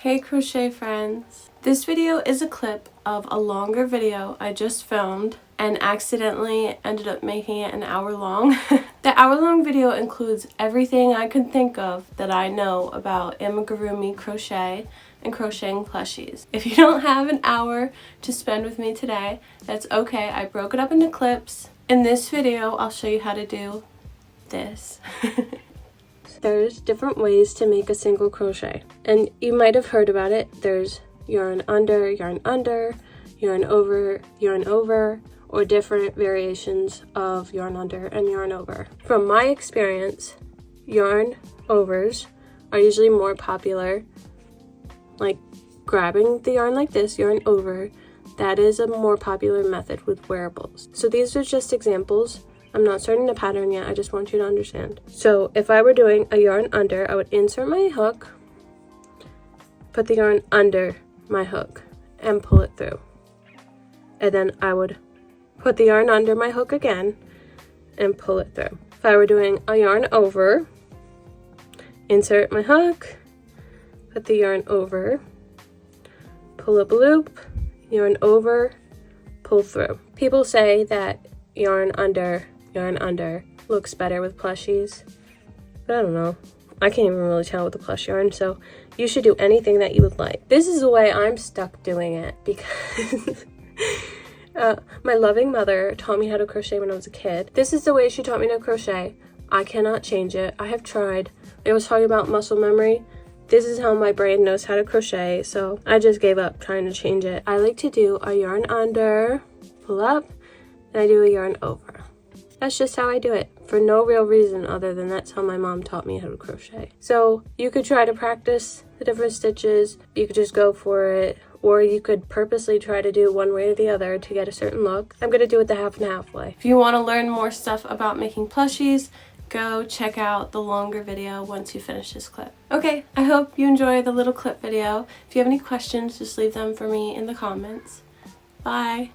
Hey crochet friends! This video is a clip of a longer video I just filmed and accidentally ended up making it an hour long. The hour long video includes everything I can think of that I know about amigurumi crochet and crocheting plushies. If you don't have an hour to spend with me today, that's okay. I broke it up into clips. In this video, I'll show you how to do this. There's different ways to make a single crochet, and you might have heard about it. There's yarn under, yarn over, or different variations of yarn under and yarn over. From my experience, yarn overs are usually more popular, like grabbing the yarn like this, yarn over. That is a more popular method with wearables. So these are just examples. I'm not starting a pattern yet, I just want you to understand. So if I were doing a yarn under, I would insert my hook, put the yarn under my hook, and pull it through. And then I would put the yarn under my hook again, and pull it through. If I were doing a yarn over, insert my hook, put the yarn over, pull up a loop, yarn over, pull through. People say that yarn under looks better with plushies, but I don't know. I can't even really tell with the plush yarn, so you should do anything that you would like. This is the way I'm stuck doing it because my loving mother taught me how to crochet when I was a kid. This is the way she taught me to crochet. I cannot change it. I have tried. I was talking about muscle memory. This is how my brain knows how to crochet, so I just gave up trying to change it. I like to do a yarn under, pull up, and I do a yarn over. That's just how I do it, for no real reason other than that's how my mom taught me how to crochet. So you could try to practice the different stitches, you could just go for it, or you could purposely try to do one way or the other to get a certain look. I'm gonna do it the half and half way. If you wanna learn more stuff about making plushies, go check out the longer video once you finish this clip. Okay, I hope you enjoy the little clip video. If you have any questions, just leave them for me in the comments. Bye!